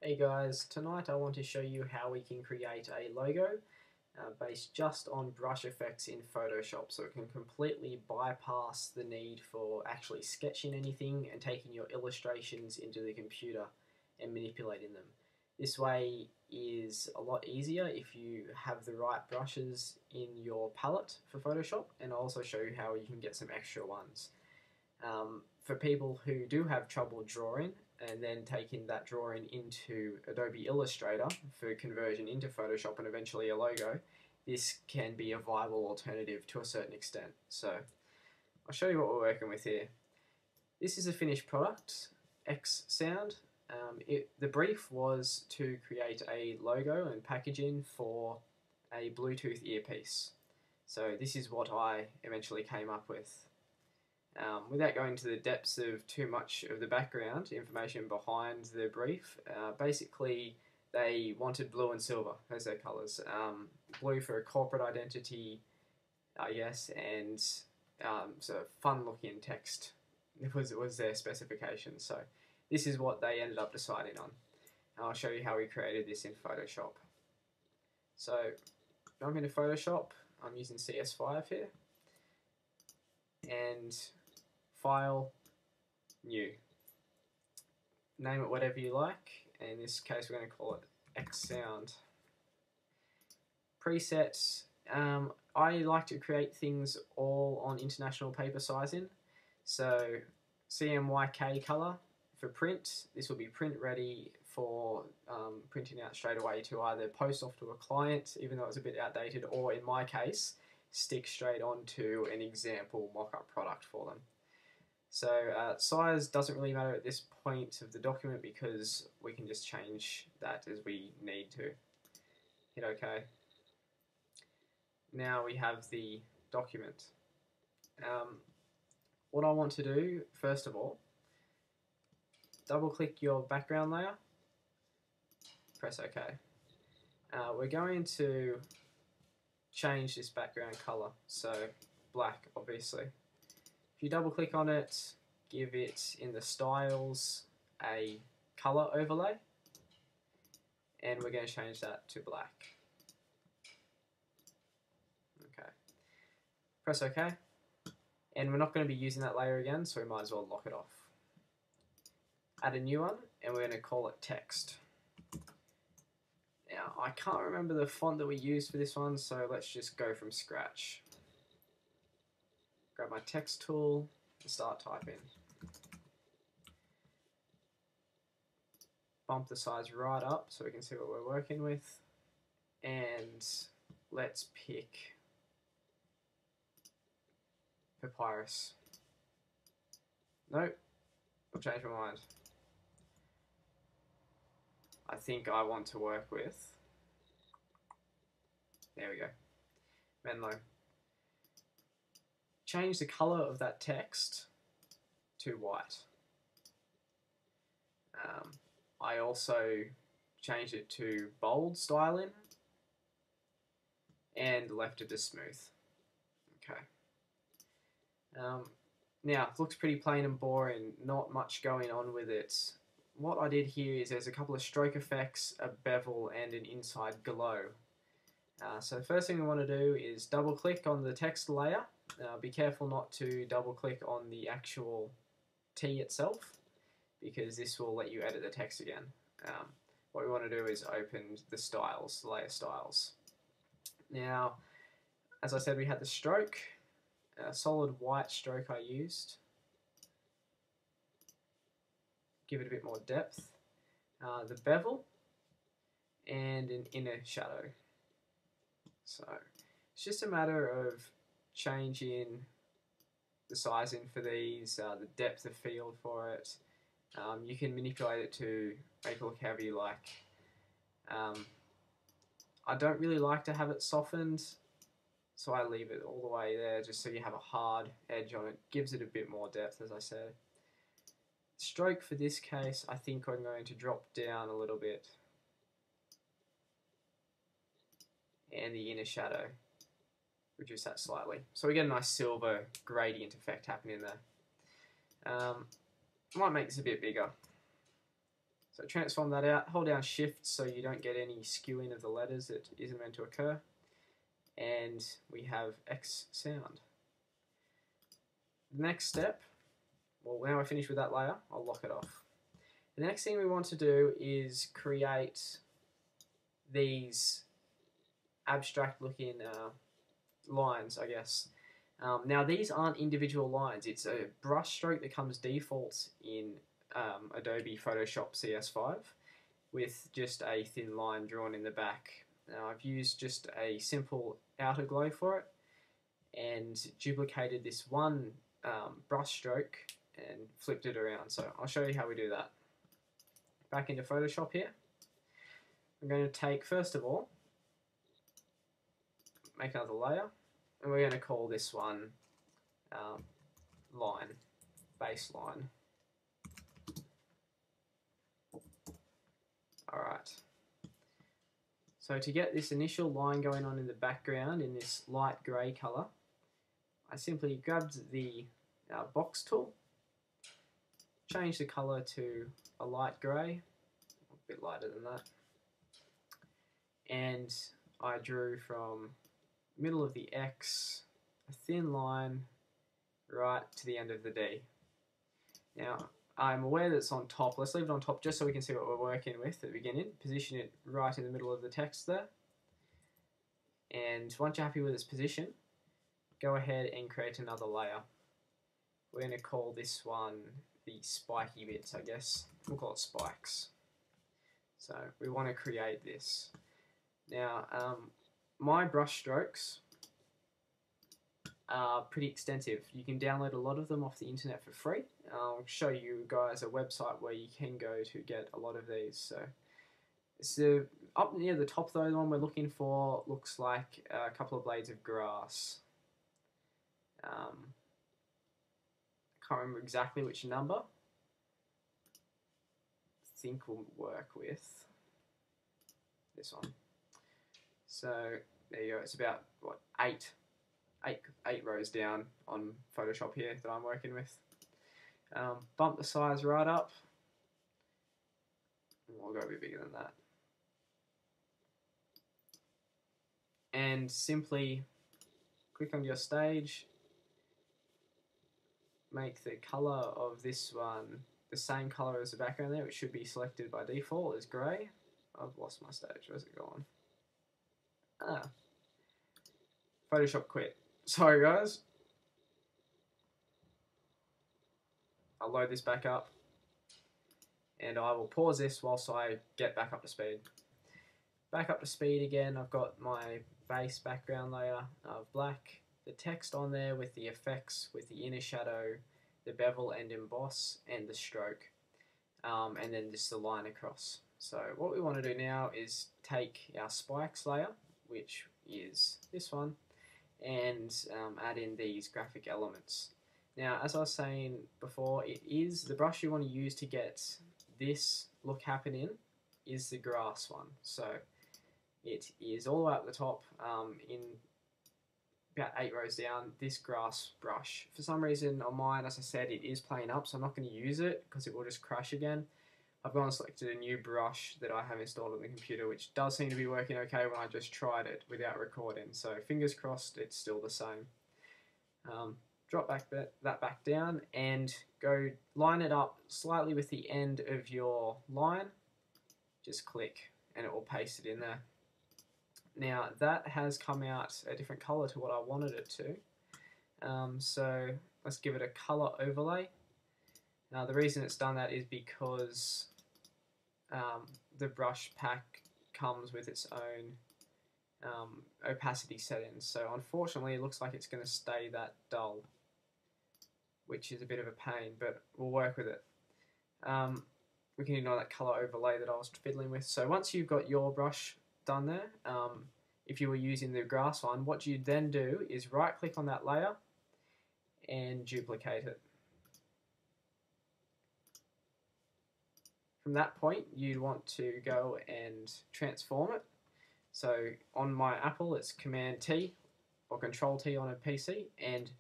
Hey guys, tonight I want to show you how we can create a logo based just on brush effects in Photoshop, so it can completely bypass the need for actually sketching anything and taking your illustrations into the computer and manipulating them. This way is a lot easier if you have the right brushes in your palette for Photoshop, and I'll also show you how you can get some extra ones. For people who do have trouble drawing and then taking that drawing into Adobe Illustrator for conversion into Photoshop and eventually a logo, this can be a viable alternative to a certain extent. So I'll show you what we're working with here. This is a finished product, Xsound. The brief was to create a logo and packaging for a Bluetooth earpiece. So this is what I eventually came up with. Without going to the depths of too much of the background information behind the brief, basically they wanted blue and silver as their colours. Blue for a corporate identity, I guess, and so fun looking text was their specification. So this is what they ended up deciding on. And I'll show you how we created this in Photoshop. So jump into Photoshop. I'm using CS5 here. And File, New. Name it whatever you like. In this case, we're going to call it Xsound. Presets. I like to create things all on international paper sizing. So CMYK color for print. This will be print ready for printing out straight away to either post off to a client, even though it's a bit outdated, or in my case, stick straight onto an example mock-up product for them. So size doesn't really matter at this point of the document because we can just change that as we need to. Hit OK. Now we have the document. What I want to do, first of all, double click your background layer, press OK. We're going to change this background color, so black obviously. If you double click on it, give it in the styles a color overlay, and we're going to change that to black. Okay. Press OK, and we're not going to be using that layer again, so we might as well lock it off. Add a new one, and we're going to call it text. Now, I can't remember the font that we used for this one, so let's just go from scratch. Grab my text tool and start typing. Bump the size right up so we can see what we're working with. And let's pick Papyrus. Nope, I've changed my mind. I think I want to work with, there we go, Menlo. Change the color of that text to white. I also changed it to bold styling and left it as smooth. Okay. Now, it looks pretty plain and boring, not much going on with it. What I did here is there's a couple of stroke effects, a bevel, and an inside glow. So the first thing we want to do is double click on the text layer. Be careful not to double click on the actual T itself, because this will let you edit the text again. What we want to do is open the styles, layer styles. Now, as I said, we had the stroke, a solid white stroke I used. Give it a bit more depth. The bevel, and an inner shadow. So it's just a matter of changing the sizing for these, the depth of field for it. You can manipulate it to make it look however you like. I don't really like to have it softened, so I leave it all the way there just so you have a hard edge on it. Gives it a bit more depth, as I said. Stroke for this case, I think I'm going to drop down a little bit. And the inner shadow, reduce that slightly. So we get a nice silver gradient effect happening there. Might make this a bit bigger. So transform that out, hold down shift so you don't get any skewing of the letters that isn't meant to occur. And we have X sound. The next step, well, now we're finished with that layer, I'll lock it off. The next thing we want to do is create these abstract looking lines, I guess. Now these aren't individual lines, it's a brush stroke that comes default in Adobe Photoshop CS5 with just a thin line drawn in the back. Now I've used just a simple outer glow for it and duplicated this one brush stroke and flipped it around. So I'll show you how we do that. Back into Photoshop here. I'm going to take, first of all, make another layer, and we're going to call this one line, baseline. Alright. So to get this initial line going on in the background in this light grey colour, I simply grabbed the box tool, changed the colour to a light grey, a bit lighter than that, and I drew from middle of the X a thin line right to the end of the D. Now I'm aware that it's on top. Let's leave it on top just so we can see what we're working with at the beginning. Position it right in the middle of the text there. And once you're happy with its position, go ahead and create another layer. We're going to call this one the spiky bits, I guess. We'll call it spikes. So we want to create this. Now, my brush strokes are pretty extensive. You can download a lot of them off the internet for free. I'll show you guys a website where you can go to get a lot of these. So up near the top though, the one we're looking for looks like a couple of blades of grass. I can't remember exactly which number. I think we'll work with this one. So there you go. It's about what, eight rows down on Photoshop here that I'm working with. Bump the size right up. We'll go a bit bigger than that. And simply click on your stage. Make the color of this one the same color as the background there, which should be selected by default as grey. I've lost my stage. Where's it gone? Photoshop quit. Sorry guys. I'll load this back up and I will pause this whilst I get back up to speed. Back up to speed again, I've got my base background layer of black, the text on there with the effects, with the inner shadow, the bevel and emboss, and the stroke, and then just the line across. So what we want to do now is take our spikes layer, which is this one, and add in these graphic elements. Now, as I was saying before, it is the brush you want to use to get this look happening is the grass one. So it is all the way up the top in about 8 rows down, this grass brush. For some reason on mine, as I said, it is playing up, so I'm not going to use it because it will just crash again. I've gone and selected a new brush that I have installed on the computer, which does seem to be working okay when I just tried it without recording. So fingers crossed it's still the same. Drop that back down and go line it up slightly with the end of your line. Just click and it will paste it in there. Now that has come out a different color to what I wanted it to. So let's give it a color overlay. Now the reason it's done that is because the brush pack comes with its own opacity settings. So unfortunately it looks like it's going to stay that dull, which is a bit of a pain, but we'll work with it. We can ignore that color overlay that I was fiddling with. So once you've got your brush done there, if you were using the grass one, what you then do is right click on that layer and duplicate it. From that point, you'd want to go and transform it. So on my Apple, it's Command T or Control T on a PC and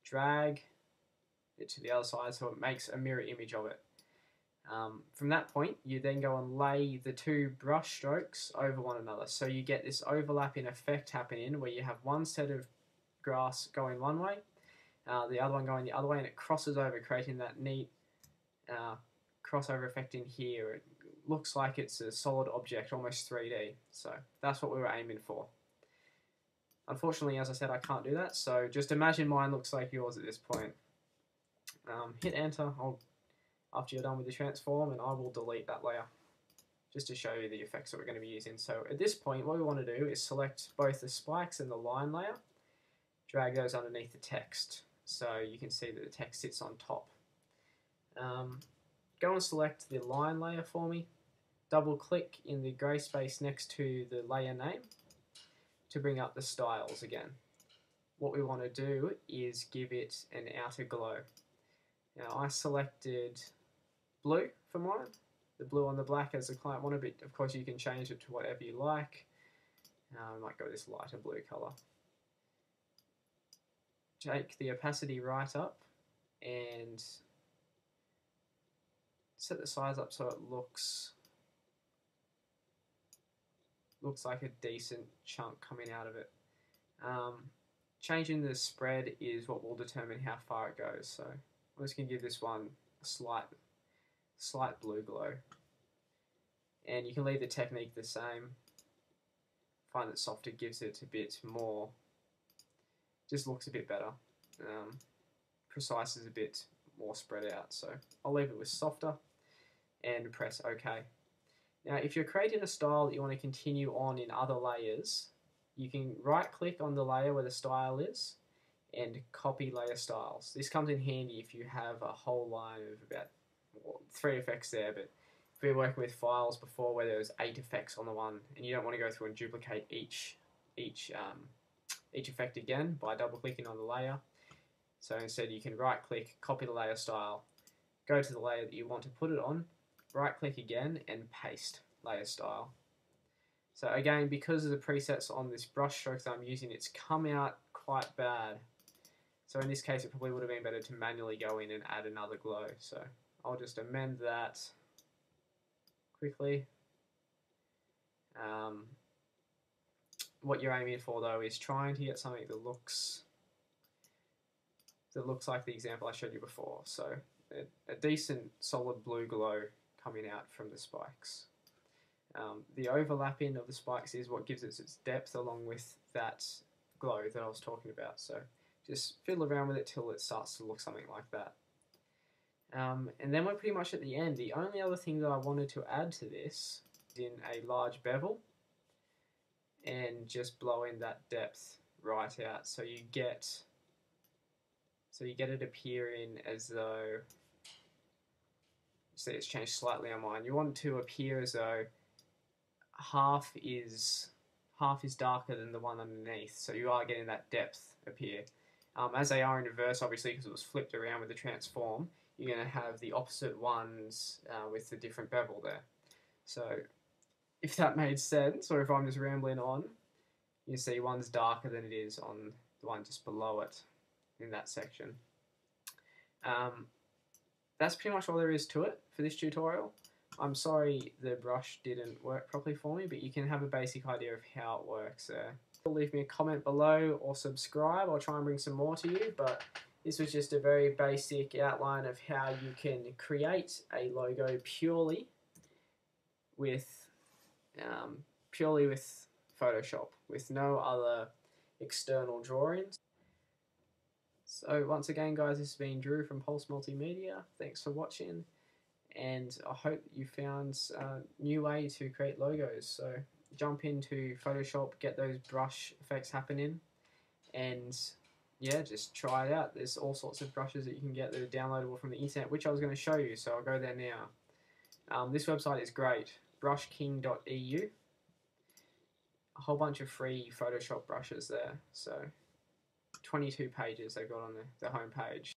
drag it to the other side so it makes a mirror image of it. From that point, you then go and lay the two brush strokes over one another. So you get this overlapping effect happening where you have one set of grass going one way, the other one going the other way, and it crosses over, creating that neat crossover effect in here. It looks like it's a solid object, almost 3D. So that's what we were aiming for. Unfortunately, as I said, I can't do that, so just imagine mine looks like yours at this point. Hit enter after you're done with the transform, and I will delete that layer just to show you the effects that we're going to be using. So at this point, what we want to do is select both the spikes and the line layer, drag those underneath the text so you can see that the text sits on top. Go and select the line layer for me, double click in the grey space next to the layer name to bring up the styles again. What we want to do is give it an outer glow. Now I selected blue for mine, the blue on the black as the client wanted, but of course you can change it to whatever you like. I might go this lighter blue colour. Take the opacity right up and set the size up so it looks like a decent chunk coming out of it. Changing the spread is what will determine how far it goes. So I'm just going to give this one a slight blue glow. And you can leave the technique the same. Find that softer gives it a bit more, just looks a bit better. Precise is a bit more spread out. So I'll leave it with softer and press OK. Now, if you're creating a style that you want to continue on in other layers, you can right-click on the layer where the style is and copy layer styles. This comes in handy if you have a whole line of about 3 effects there, but if we were working with files before where there was 8 effects on the one, and you don't want to go through and duplicate each effect again by double-clicking on the layer. So instead, you can right-click, copy the layer style, go to the layer that you want to put it on, right-click again, and paste layer style. So again, because of the presets on this brush stroke that I'm using, it's come out quite bad. So in this case, it probably would have been better to manually go in and add another glow. So I'll just amend that quickly. What you're aiming for though is trying to get something that looks like the example I showed you before. So a decent solid blue glow coming out from the spikes. The overlapping of the spikes is what gives it its depth along with that glow that I was talking about. So just fiddle around with it till it starts to look something like that. And then we're pretty much at the end. The only other thing that I wanted to add to this is in a large bevel and just blow in that depth right out. So you get it appearing as though, see it's changed slightly on mine. You want it to appear as though half is darker than the one underneath, so you are getting that depth appear. As they are in reverse, obviously, because it was flipped around with the transform, you're going to have the opposite ones with the different bevel there. So if that made sense, or if I'm just rambling on, you see one's darker than it is on the one just below it in that section. That's pretty much all there is to it for this tutorial. I'm sorry the brush didn't work properly for me, but you can have a basic idea of how it works there. Leave me a comment below or subscribe. I'll try and bring some more to you, but this was just a very basic outline of how you can create a logo purely with Photoshop, with no other external drawings. So once again, guys, this has been Drew from Pulse Multimedia. Thanks for watching, and I hope you found a new way to create logos. So jump into Photoshop, get those brush effects happening, and yeah, just try it out. There's all sorts of brushes that you can get that are downloadable from the internet, which I was going to show you, so I'll go there now. This website is great, brushking.eu. A whole bunch of free Photoshop brushes there, so 22 pages they've got on the home page.